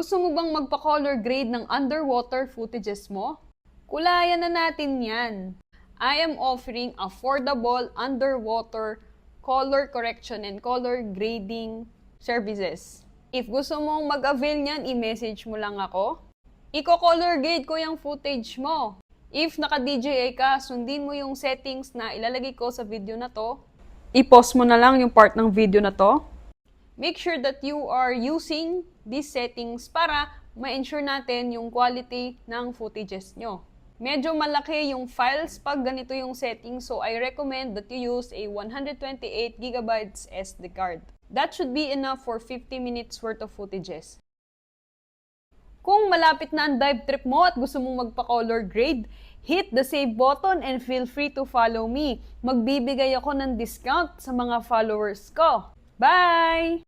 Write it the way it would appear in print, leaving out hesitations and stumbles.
Gusto mo bang magpa-color grade ng underwater footages mo? Kulayan na natin yan. I am offering affordable underwater color correction and color grading services. If gusto mong mag-avail niyan, i-message mo lang ako. Iko-color grade ko yung footage mo. If naka-DJI ka, sundin mo yung settings na ilalagay ko sa video na to. I-pause mo na lang yung part ng video na to. Make sure that you are using these settings para ma-ensure natin yung quality ng footages nyo. Medyo malaki yung files pag ganito yung setting, so I recommend that you use a 128GB SD card. That should be enough for 50 minutes worth of footages. Kung malapit na ang dive trip mo at gusto mong magpa-color grade, hit the save button and feel free to follow me. Magbibigay ako ng discount sa mga followers ko. Bye!